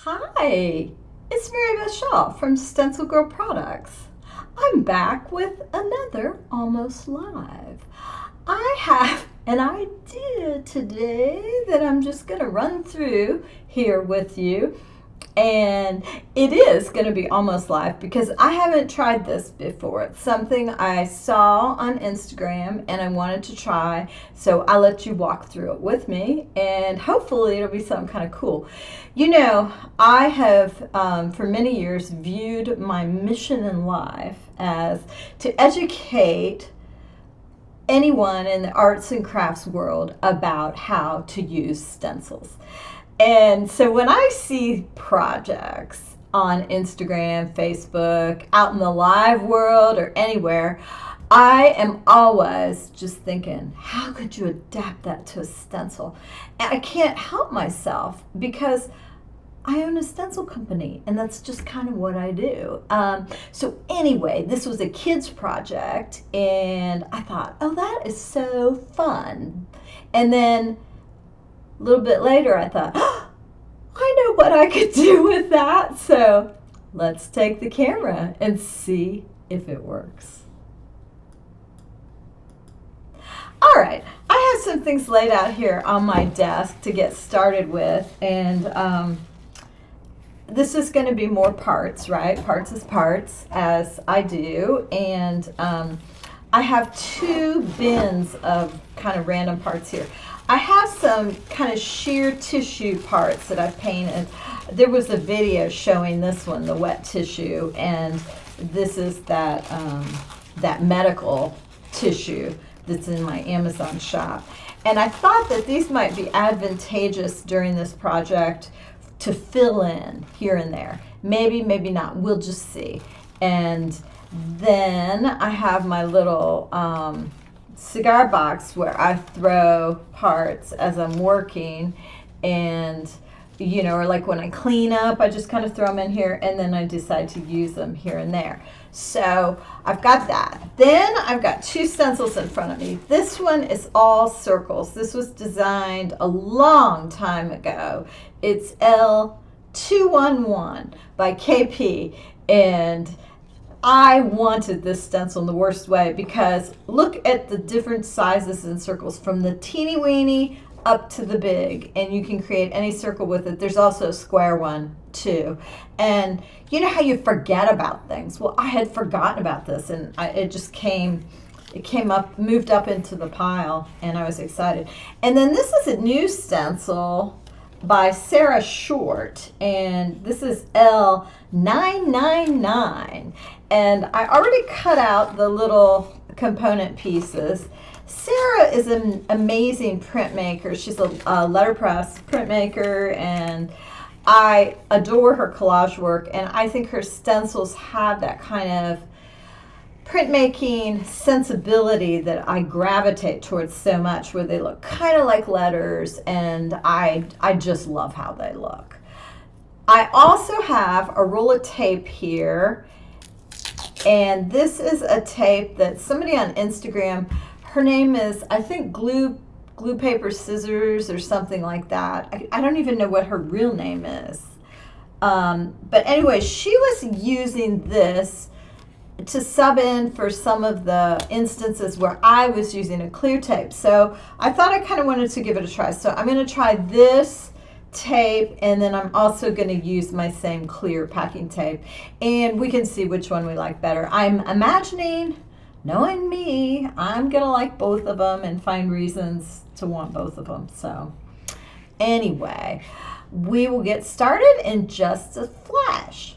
Hi, it's Mary Beth Shaw from StencilGirl Products. I'm back with another Almost Live. I have an idea today that I'm just going to run through here with you. And it is going to be almost live because I haven't tried this before. It's something I saw on Instagram and I wanted to try. So I'll let you walk through it with me and hopefully it'll be something kind of cool. You know, I have for many years viewed my mission in life as to educate anyone in the arts and crafts world about how to use stencils. And so when I see projects on Instagram, Facebook, out in the live world or anywhere, I am always just thinking, how could you adapt that to a stencil? And I can't help myself because I own a stencil company and that's just kind of what I do. So anyway, this was a kid's project and I thought, oh, that is so fun. And then a little bit later, I thought, oh, I know what I could do with that. So let's take the camera and see if it works. All right, I have some things laid out here on my desk to get started with. And this is going to be more parts, right? Parts is parts, as I do. And I have two bins of kind of random parts here. I have some kind of sheer tissue parts that I've painted. There was a video showing this one, the wet tissue, and this is that that medical tissue that's in my Amazon shop. And I thought that these might be advantageous during this project to fill in here and there. Maybe, maybe not. We'll just see. And then I have my little cigar box where I throw parts as I'm working, and you know, or like when I clean up, I just kind of throw them in here and then I decide to use them here and there. So I've got that. Then I've got two stencils in front of me. This one is all circles. This was designed a long time ago. It's L211 by KP, and I wanted this stencil in the worst way because look at the different sizes and circles from the teeny weeny up to the big, and you can create any circle with it. There's also a square one too. And you know how you forget about things? Well, I had forgotten about this and it just came up, moved up into the pile, and I was excited. And then this is a new stencil by Sarah Short, and this is L999. And I already cut out the little component pieces. Sarah is an amazing printmaker. She's a letterpress printmaker, and I adore her collage work, and I think her stencils have that kind of printmaking sensibility that I gravitate towards so much, where they look kind of like letters, and I just love how they look. I also have a roll of tape here, and this is a tape that somebody on Instagram, her name is, I think, glue paper scissors or something like that. I don't even know what her real name is. But anyway, she was using this to sub in for some of the instances where I was using a clear tape. So I thought I kind of wanted to give it a try. So I'm going to try this tape, and then I'm also going to use my same clear packing tape, and we can see which one we like better. I'm imagining, knowing me, I'm going to like both of them and find reasons to want both of them. So anyway, we will get started in just a flash.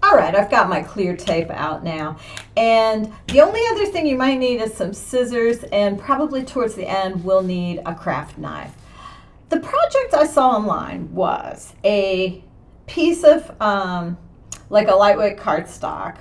All right, I've got my clear tape out now, and the only other thing you might need is some scissors, and probably towards the end we'll need a craft knife. The project I saw online was a piece of like a lightweight cardstock,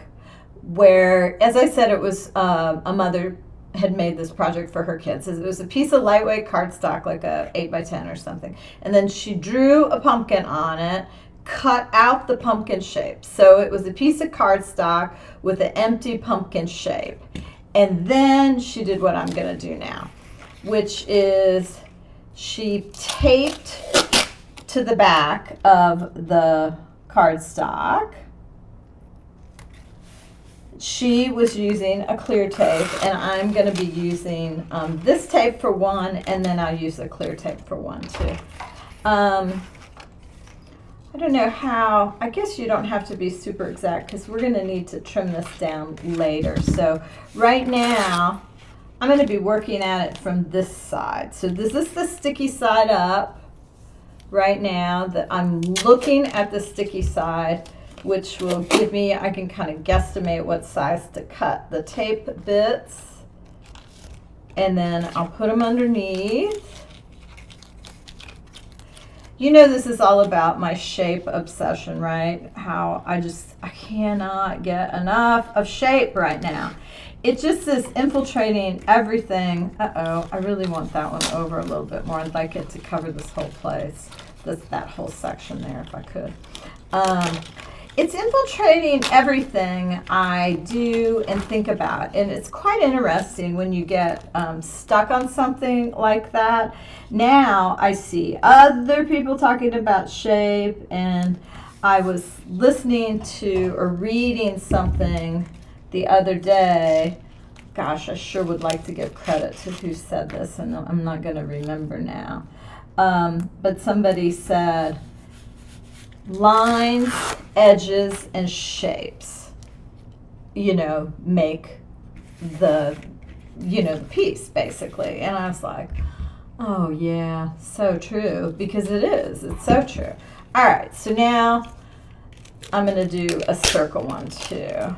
where, as I said, it was a mother had made this project for her kids. It was a piece of lightweight cardstock, like a 8x10 or something, and then she drew a pumpkin on it, cut out the pumpkin shape. So it was a piece of cardstock with an empty pumpkin shape. And then she did what I'm going to do now, which is she taped to the back of the cardstock. She was using a clear tape, and I'm going to be using this tape for one, and then I'll use a clear tape for one too. I don't know how, I guess you don't have to be super exact because we're going to need to trim this down later. So right now, I'm going to be working at it from this side. So this is the sticky side up right now. That I'm looking at the sticky side, which will give me, I can kind of guesstimate what size to cut the tape bits. And then I'll put them underneath. You know, this is all about my shape obsession, right? How I cannot get enough of shape right now. It just is infiltrating everything. Uh-oh, I really want that one over a little bit more. I'd like it to cover this whole place, that whole section there if I could. It's infiltrating everything I do and think about, and it's quite interesting when you get stuck on something like that. Now I see other people talking about shape, and I was listening to or reading something the other day. Gosh, I sure would like to give credit to who said this, and I'm not going to remember now. But somebody said, lines, edges, and shapes, make the, the piece, basically. And I was like, oh yeah, so true, because it is. It's so true. All right, so now I'm going to do a circle one too.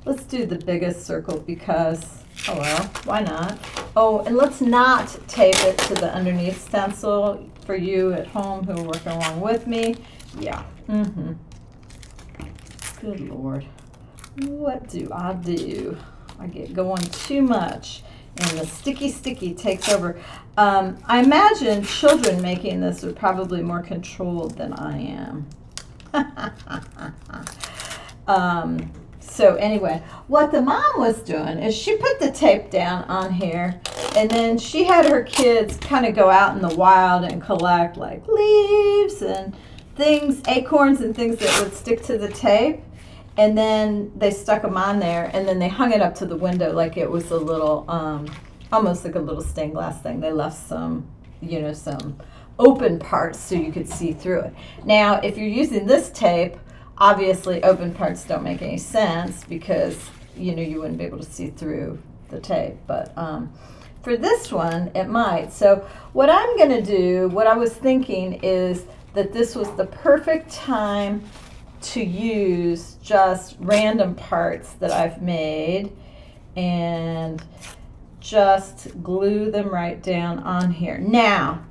Let's do the biggest circle because, oh well, why not? Oh, and let's not tape it to the underneath stencil for you at home who are working along with me. Yeah. Good Lord. What do? I get going too much, and the sticky takes over. I imagine children making this are probably more controlled than I am. So anyway, what the mom was doing is she put the tape down on here, and then she had her kids kind of go out in the wild and collect like leaves and things, acorns and things that would stick to the tape. And then they stuck them on there, and then they hung it up to the window like it was a little, almost like a little stained glass thing. They left some, some open parts so you could see through it. Now, if you're using this tape, obviously open parts don't make any sense because, you wouldn't be able to see through the tape. But for this one, it might. So what I'm going to do, what I was thinking is that this was the perfect time to use just random parts that I've made and just glue them right down on here. Now,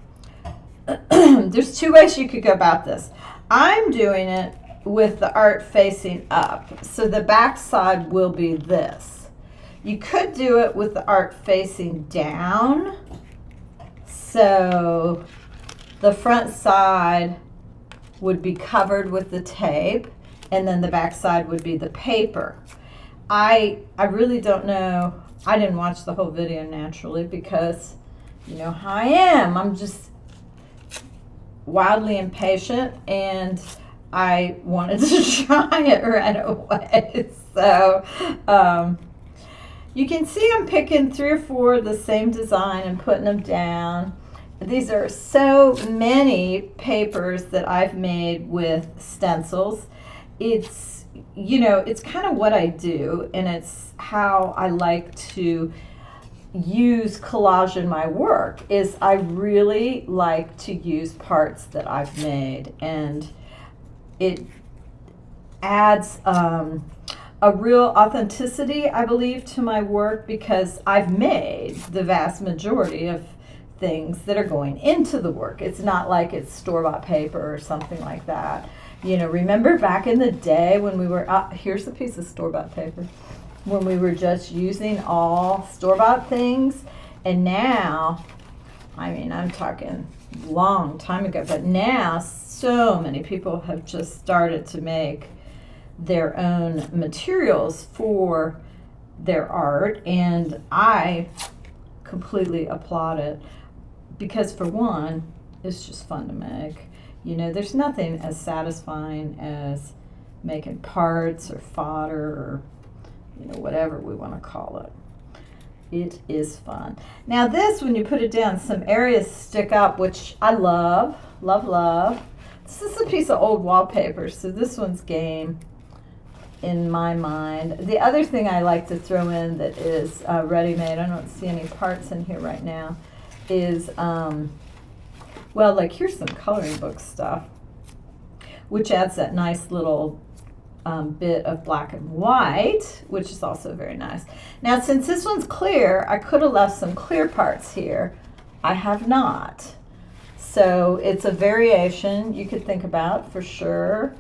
there's two ways you could go about this. I'm doing it with the art facing up, so the back side will be this. You could do it with the art facing down, so the front side would be covered with the tape, and then the back side would be the paper. I really don't know. I didn't watch the whole video naturally because you know how I am. I'm just wildly impatient, and I wanted to try it right away. So you can see I'm picking 3 or 4 of the same design and putting them down. These are so many papers that I've made with stencils. It's, it's kind of what I do, and it's how I like to use collage in my work. Is I really like to use parts that I've made, and it adds a real authenticity, I believe, to my work because I've made the vast majority of things that are going into the work. It's not like it's store-bought paper or something like that. Remember back in the day when we were, here's a piece of store-bought paper, when we were just using all store-bought things, and now, I'm talking long time ago, but now so many people have just started to make their own materials for their art, and I completely applaud it because, for one, it's just fun to make. You know, there's nothing as satisfying as making parts or fodder or, you know, whatever we want to call it. It is fun. Now this, when you put it down, some areas stick up, which I love, love, love. This is a piece of old wallpaper, so this one's game in my mind. The other thing I like to throw in that is ready-made, I don't see any parts in here right now, is, well, like here's some coloring book stuff, which adds that nice little bit of black and white, which is also very nice. Now, since this one's clear, I could have left some clear parts here. I have not. So it's a variation you could think about for sure.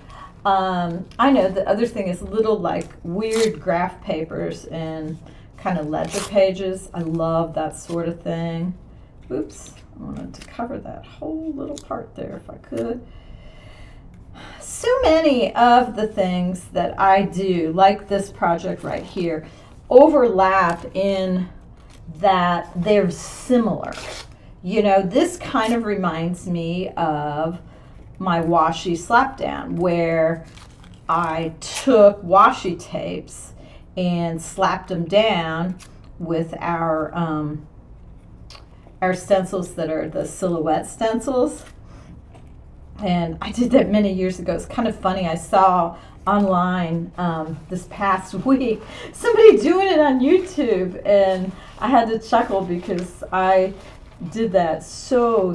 I know the other thing is little like weird graph papers and kind of ledger pages. I love that sort of thing. Oops, I wanted to cover that whole little part there if I could. So many of the things that I do, like this project right here, overlap in that they're similar. You know, this kind of reminds me of my washi slapdown, where I took washi tapes and slapped them down with our stencils that are the silhouette stencils. And I did that many years ago. It's kind of funny. I saw online this past week somebody doing it on YouTube, and I had to chuckle because I did that so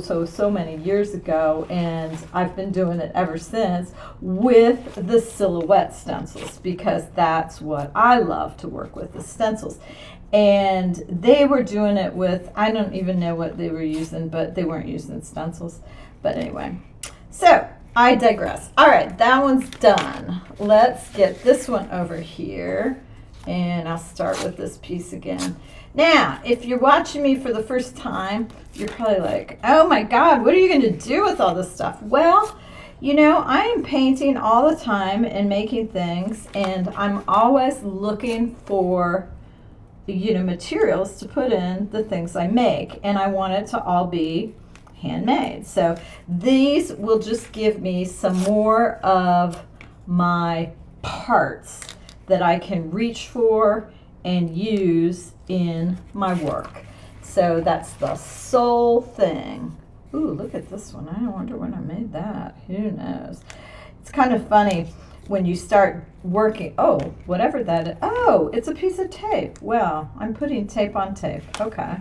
many years ago, and I've been doing it ever since with the silhouette stencils, because that's what I love to work with, the stencils. And they were doing it with, I don't even know what they were using, but they weren't using stencils. But anyway, so I digress. All right, that one's done. Let's get this one over here, and I'll start with this piece again. Now, if you're watching me for the first time, you're probably like, oh my God, what are you going to do with all this stuff? Well, you know, I am painting all the time and making things, and I'm always looking for, you know, materials to put in the things I make, and I want it to all be handmade. So these will just give me some more of my parts that I can reach for and use in my work. So that's the sole thing. Ooh, look at this one. I wonder when I made that. Who knows? It's kind of funny when you start working. Oh, whatever that is. Oh, it's a piece of tape. Well, I'm putting tape on tape. Okay.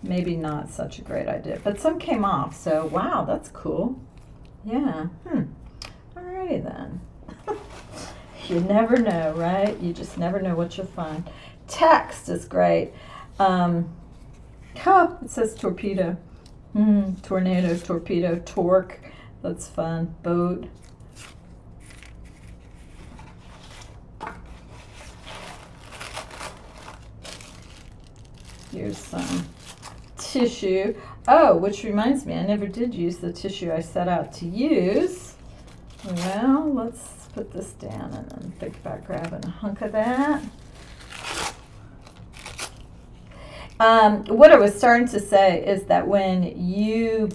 Maybe not such a great idea, but some came off. So, wow, that's cool. Yeah. Alrighty then. You never know, right? You just never know what you'll find. Text is great. Oh, it says torpedo. Tornado, torpedo, torque. That's fun. Boat. Here's some tissue. Oh, which reminds me, I never did use the tissue I set out to use. Well, let's put this down and then think about grabbing a hunk of that. What I was starting to say is that when you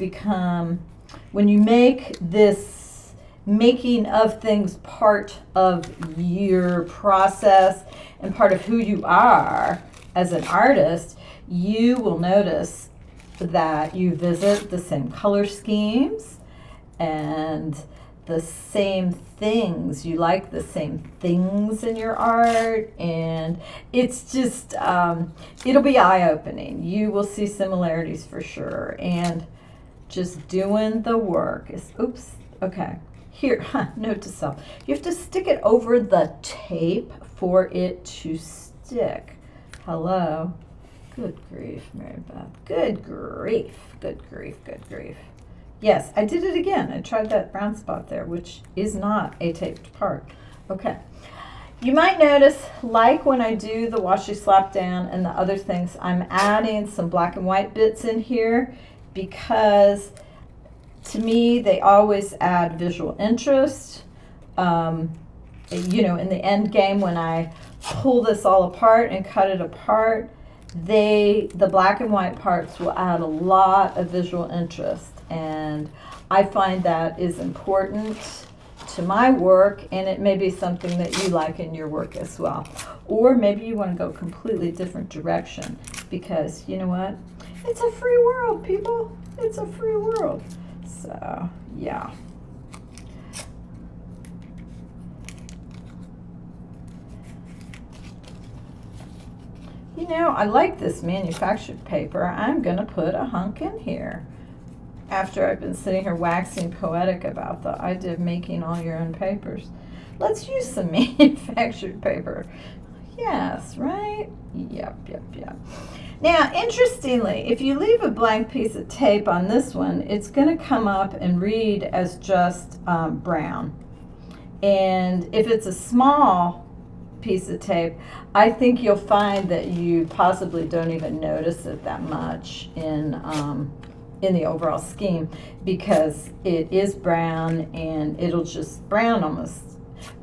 make this making of things part of your process and part of who you are as an artist, you will notice that you visit the same color schemes and the same things. You like the same things in your art, and it's just, it'll be eye-opening. You will see similarities for sure, and just doing the work is, oops, okay. Here, note to self. You have to stick it over the tape for it to stick. Hello. Good grief, Mary Beth. Good grief, good grief, good grief. Yes, I did it again. I tried that brown spot there, which is not a taped part. Okay. You might notice, like when I do the washi slapdown and the other things, I'm adding some black and white bits in here because to me, they always add visual interest. You know, in the end game, when I pull this all apart and cut it apart, the black and white parts will add a lot of visual interest, and I find that is important to my work, and it may be something that you like in your work as well. Or maybe you want to go a completely different direction, because you know what? It's a free world, people. It's a free world. So, yeah. You know, I like this manufactured paper. I'm going to put a hunk in here. After I've been sitting here waxing poetic about the idea of making all your own papers. Let's use some manufactured paper. Yes, right? Yep. Now, interestingly, if you leave a blank piece of tape on this one, it's going to come up and read as just brown. And if it's a small piece of tape, I think you'll find that you possibly don't even notice it that much in the overall scheme, because it is brown, and it'll just brown's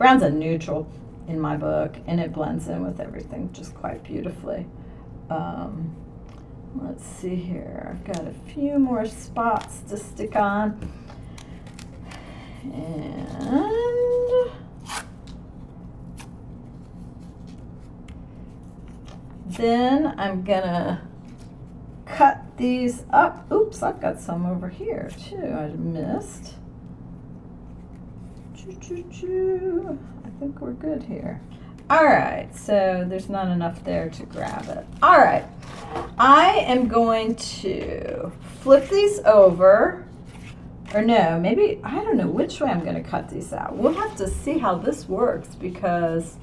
a neutral in my book, and it blends in with everything just quite beautifully. Let's see here, I've got a few more spots to stick on, and then I'm gonna cut these up. Oops, I've got some over here too I missed. I think we're good here. All right, so there's not enough there to grab it. All right, I am going to flip these over, or no, maybe, I don't know which way I'm going to cut these out. We'll have to see how this works, because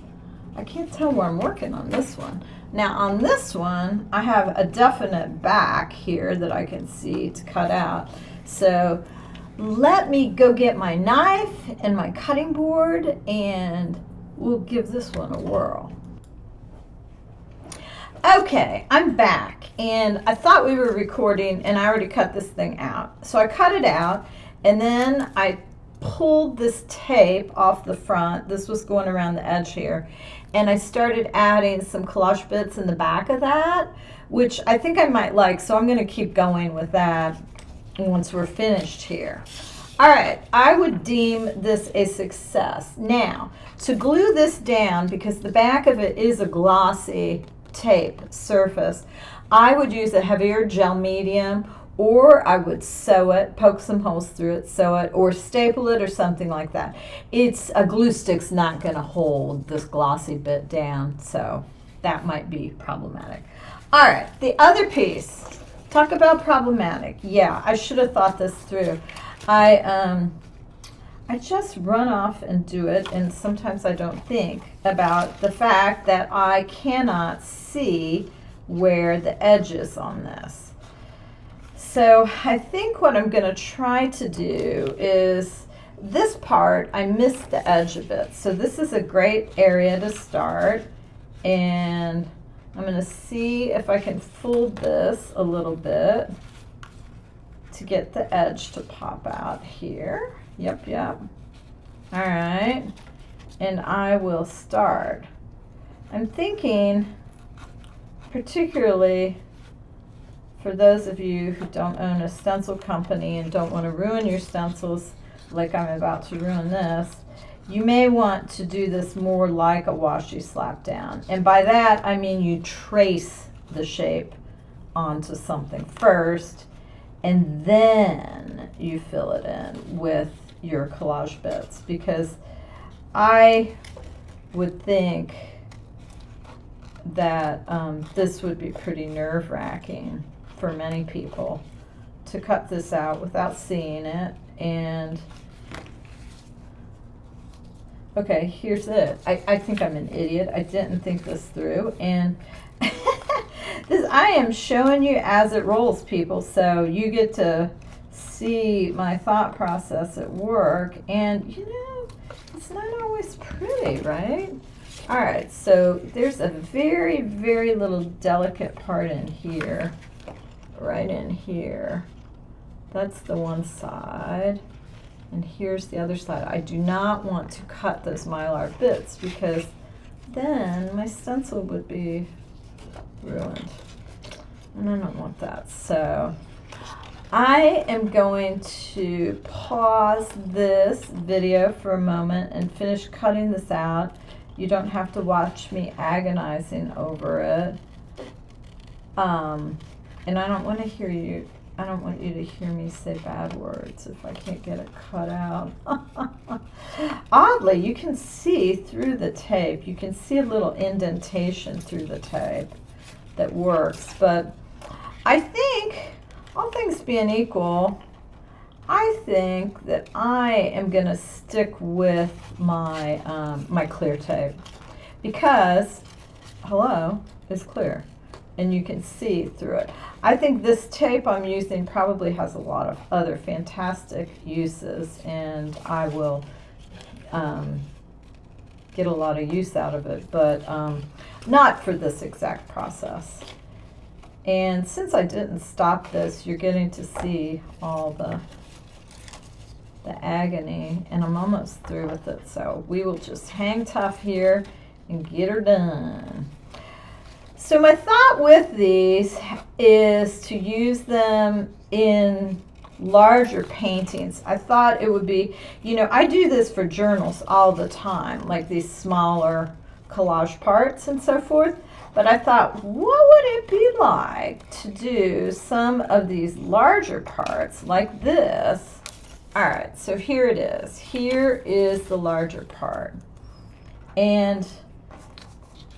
I can't tell where I'm working on this one. Now on this one, I have a definite back here that I can see to cut out. So let me go get my knife and my cutting board, and we'll give this one a whirl. Okay, I'm back, and I thought we were recording, and I already cut this thing out. So I cut it out, and then I pulled this tape off the front. This was going around the edge here, and I started adding some collage bits in the back of that, which I think I might like, so I'm going to keep going with that once we're finished here. All right, I would deem this a success. Now, to glue this down, because the back of it is a glossy tape surface, I would use a heavier gel medium, or I would sew it, poke some holes through it, sew it, or staple it, or something like that. A glue stick's not going to hold this glossy bit down, so that might be problematic. All right, the other piece, talk about problematic. Yeah, I should have thought this through. I just run off and do it, and sometimes I don't think about the fact that I cannot see where the edge is on this. So I think what I'm going to try to do is this part, I missed the edge a bit. So this is a great area to start, and I'm going to see if I can fold this a little bit to get the edge to pop out here. Yep. All right, and I will start. I'm thinking, particularly for those of you who don't own a stencil company and don't want to ruin your stencils like I'm about to ruin this, you may want to do this more like a washi slapdown. And by that, I mean you trace the shape onto something first, and then you fill it in with your collage bits, because I would think that this would be pretty nerve-wracking for many people to cut this out without seeing it. And okay, here's it. I think I'm an idiot. I didn't think this through, and I am showing you as it rolls, people, so you get to see my thought process at work. And you know, it's not always pretty, right? All right, so there's a very, very little delicate part in here, right in here. That's the one side, and here's the other side. I do not want to cut those mylar bits, because then my stencil would be ruined. and I don't want that. So I am going to pause this video for a moment and finish cutting this out. You don't have to watch me agonizing over it. And I don't want to hear you, I don't want you to hear me say bad words if I can't get it cut out. Oddly, you can see through the tape. You can see a little indentation through the tape that works. But I think, all things being equal, I think that I am going to stick with my my clear tape because, hello, is clear and you can see through it. I think this tape I'm using probably has a lot of other fantastic uses, and I will get a lot of use out of it, but not for this exact process. And since I didn't stop this, you're getting to see all the agony, and I'm almost through with it. So we will just hang tough here and get her done. So my thought with these is to use them in larger paintings. I thought it would be, you know, I do this for journals all the time, like these smaller collage parts and so forth. But I thought, what would it be like to do some of these larger parts like this? All right, so here it is. Here is the larger part. And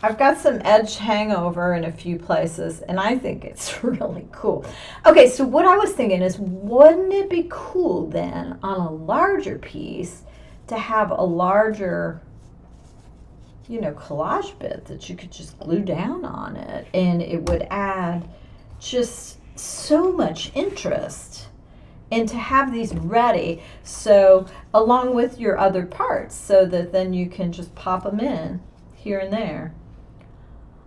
I've got some edge hangover in a few places, and I think it's really cool. Okay, so what I was thinking is, wouldn't it be cool then on a larger piece to have a larger, you know, collage bit that you could just glue down on it, and it would add just so much interest. And to have these ready, so along with your other parts, so that then you can just pop them in here and there.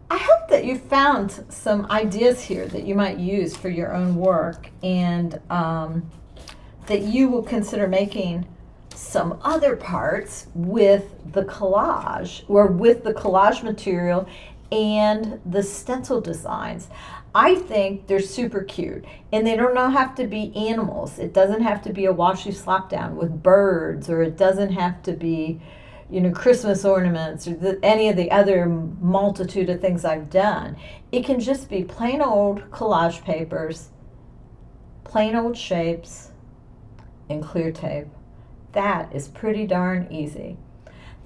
I hope that you found some ideas here that you might use for your own work, and that you will consider making some other parts with the collage, or with the collage material and the stencil designs. I think they're super cute, and they don't have to be animals. It doesn't have to be a washi slapdown with birds, or it doesn't have to be, you know, Christmas ornaments, or any of the other multitude of things I've done. It can just be plain old collage papers, plain old shapes, and clear tape. That is pretty darn easy.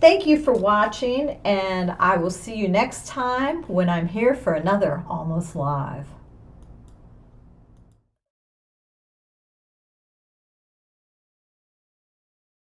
Thank you for watching, and I will see you next time when I'm here for another Almost Live.